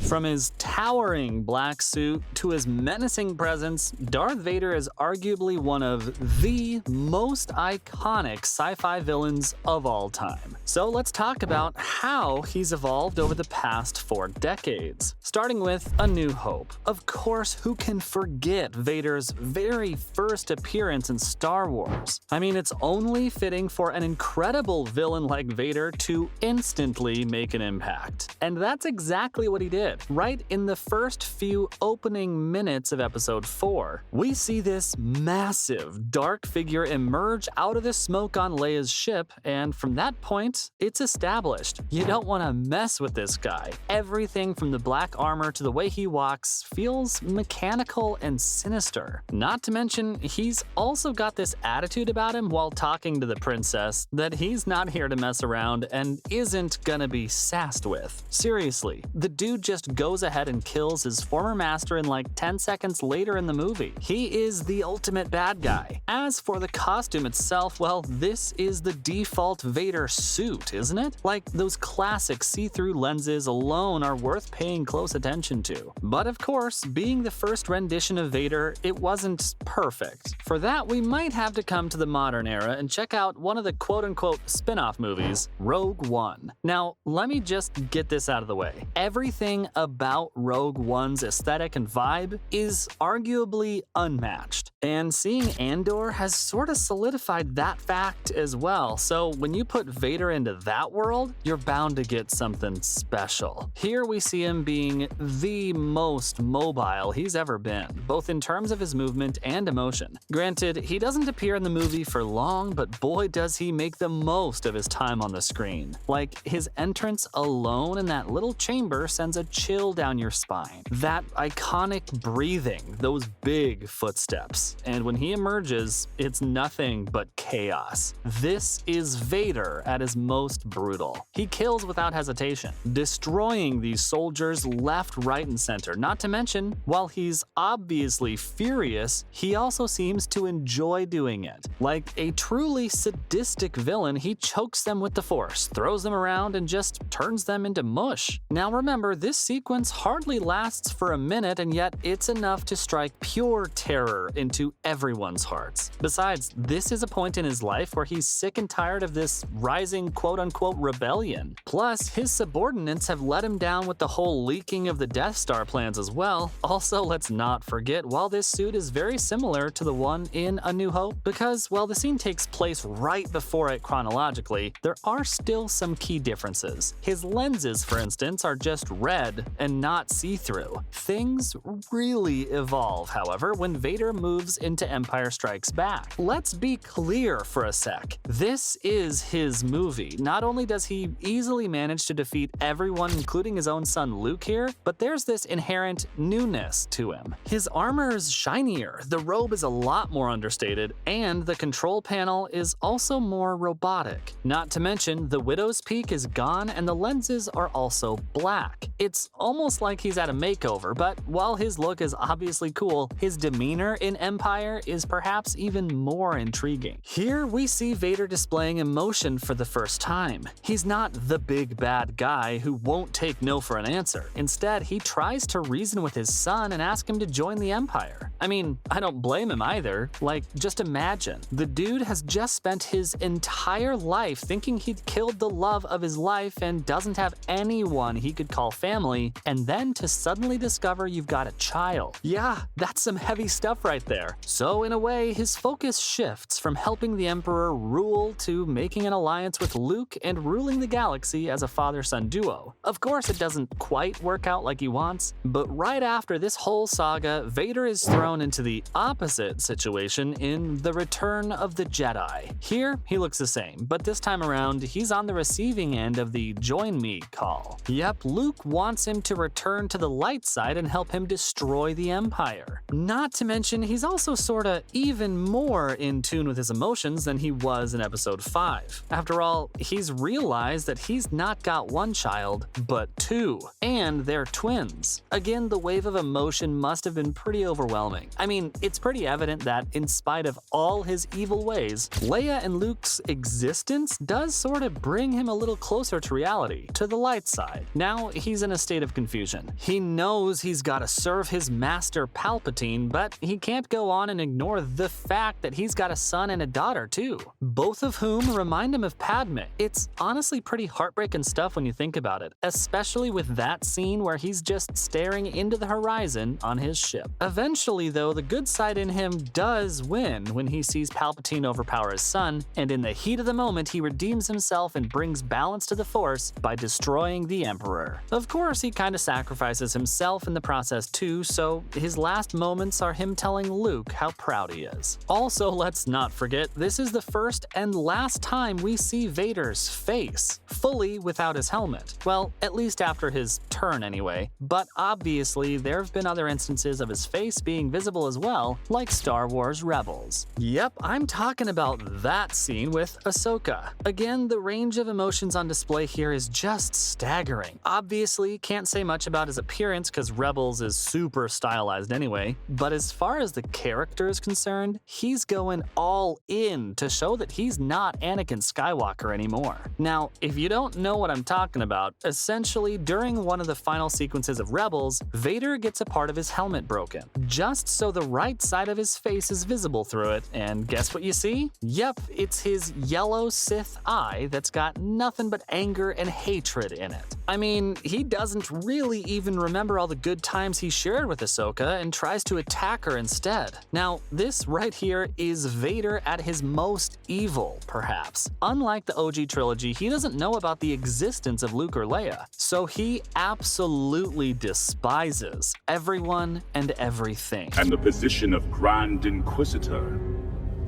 From his towering black suit to his menacing presence, Darth Vader is arguably one of the most iconic sci-fi villains of all time. So let's talk about how he's evolved over the past 4 decades. Starting with A New Hope. Of course, who can forget Vader's very first appearance in Star Wars? I mean, it's only fitting for an incredible villain like Vader to instantly make an impact. And that's exactly what he did. Right in the first few opening minutes of Episode 4, we see this massive, dark figure emerge out of the smoke on Leia's ship, and from that point, it's established. You don't want to mess with this guy. Everything from the black armor to the way he walks feels mechanical and sinister. Not to mention, he's also got this attitude about him while talking to the princess that he's not here to mess around and isn't gonna be sassed with. Seriously, the dude just goes ahead and kills his former master in like 10 seconds later in the movie. He is the ultimate bad guy. As for the costume itself, well, this is the default Vader suit, isn't it? Like, those classic see-through lenses alone are worth paying close attention to. But of course, being the first rendition of Vader, it wasn't perfect. For that, we might have to come to the modern era and check out one of the quote-unquote spin-off movies, Rogue One. Now, let me just get this out of the way. Everything about Rogue One's aesthetic and vibe is arguably unmatched. And seeing Andor has sort of solidified that fact as well, so when you put Vader into that world, you're bound to get something special. Here we see him being the most mobile he's ever been, both in terms of his movement and emotion. Granted, he doesn't appear in the movie for long, but boy does he make the most of his time on the screen. Like, his entrance alone in that little chamber sends a chill down your spine. That iconic breathing, those big footsteps. And when he emerges, it's nothing but chaos. This is Vader at his most brutal. He kills without hesitation, destroying these soldiers left, right, and center. Not to mention, while he's obviously furious, he also seems to enjoy doing it. Like a truly sadistic villain, he chokes them with the Force, throws them around, and just turns them into mush. Now remember, this sequence hardly lasts for a minute, and yet it's enough to strike pure terror into everyone's hearts. Besides, this is a point in his life where he's sick and tired of this rising quote-unquote rebellion. Plus, his subordinates have let him down with the whole leaking of the Death Star plans as well. Also, let's not forget, while this suit is very similar to the one in A New Hope, because while the scene takes place right before it chronologically, there are still some key differences. His lenses, for instance, are just red and not see-through. Things really evolve, however, when Vader moves into Empire Strikes Back. Let's be clear for a sec. This is his movie. Not only does he easily manage to defeat everyone, including his own son Luke here, but there's this inherent newness to him. His armor's shinier, the robe is a lot more understated, and the control panel is also more robotic. Not to mention, the Widow's Peak is gone and the lenses are also black. It's almost like he's at a makeover, but while his look is obviously cool, his demeanor in Empire is perhaps even more intriguing. Here we see Vader displaying emotion for the first time. He's not the big bad guy who won't take no for an answer. Instead, he tries to reason with his son and ask him to join the Empire. I mean, I don't blame him either. Like, just imagine. The dude has just spent his entire life thinking he'd killed the love of his life and doesn't have anyone he could call family, and then to suddenly discover you've got a child. Yeah, that's some heavy stuff right there. So in a way, his focus shifts from helping the Emperor rule to making an alliance with Luke and ruling the galaxy as a father-son duo. Of course, it doesn't quite work out like he wants, but right after this whole saga, Vader is thrown into the opposite situation in The Return of the Jedi. Here, he looks the same, but this time around, he's on the receiving end of the join me call. Yep, Luke wants him to return to the light side and help him destroy the Empire. Not to mention, he's also sorta even more in tune with his emotions than he was in Episode 5. After all, Well, he's realized that he's not got one child, but two, and they're twins. Again, the wave of emotion must have been pretty overwhelming. I mean, it's pretty evident that, in spite of all his evil ways, Leia and Luke's existence does sort of bring him a little closer to reality, to the light side. Now, he's in a state of confusion. He knows he's got to serve his master Palpatine, but he can't go on and ignore the fact that he's got a son and a daughter too, both of whom remind him of Padme. It's honestly pretty heartbreaking stuff when you think about it, especially with that scene where he's just staring into the horizon on his ship. Eventually, though, the good side in him does win when he sees Palpatine overpower his son, and in the heat of the moment, he redeems himself and brings balance to the Force by destroying the Emperor. Of course, he kind of sacrifices himself in the process too, so his last moments are him telling Luke how proud he is. Also, let's not forget, this is the first and last time we see Vader's face, fully without his helmet. Well, at least after his turn anyway, but obviously there have been other instances of his face being visible as well, like Star Wars Rebels. Yep, I'm talking about that scene with Ahsoka. Again, the range of emotions on display here is just staggering. Obviously, can't say much about his appearance because Rebels is super stylized anyway, but as far as the character is concerned, he's going all in to show that he's not Anakin Skywalker anymore. Now, if you don't know what I'm talking about, essentially during one of the final sequences of Rebels, Vader gets a part of his helmet broken, just so the right side of his face is visible through it, and guess what you see? Yep, it's his yellow Sith eye that's got nothing but anger and hatred in it. I mean, he doesn't really even remember all the good times he shared with Ahsoka and tries to attack her instead. Now, this right here is Vader at his most evil, perhaps. Unlike the OG trilogy, he doesn't know about the existence of Luke or Leia, so he absolutely despises everyone and everything. And the position of Grand Inquisitor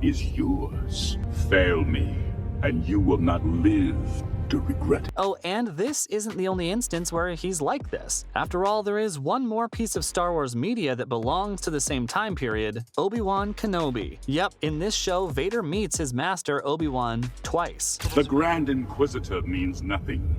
is yours. Fail me, and you will not live to regret it. Oh, and this isn't the only instance where he's like this. After all, there is one more piece of Star Wars media that belongs to the same time period, Obi-Wan Kenobi. Yep, in this show, Vader meets his master Obi-Wan twice. The Grand Inquisitor means nothing.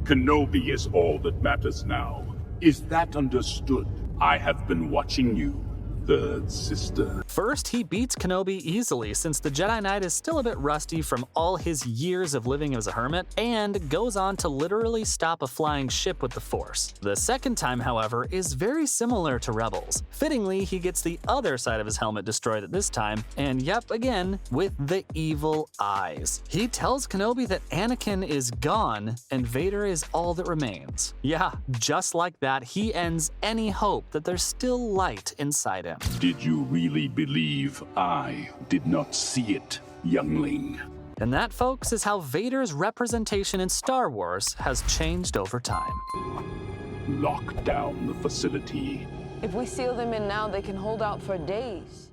Kenobi is all that matters now. Is that understood? I have been watching you, third sister. First, he beats Kenobi easily since the Jedi Knight is still a bit rusty from all his years of living as a hermit, and goes on to literally stop a flying ship with the Force. The second time, however, is very similar to Rebels. Fittingly, he gets the other side of his helmet destroyed at this time, and yep, again, with the evil eyes. He tells Kenobi that Anakin is gone, and Vader is all that remains. Yeah, just like that, he ends any hope that there's still light inside him. Did you really believe I did not see it, youngling? And that, folks, is how Vader's representation in Star Wars has changed over time. Lock down the facility. If we seal them in now, they can hold out for days.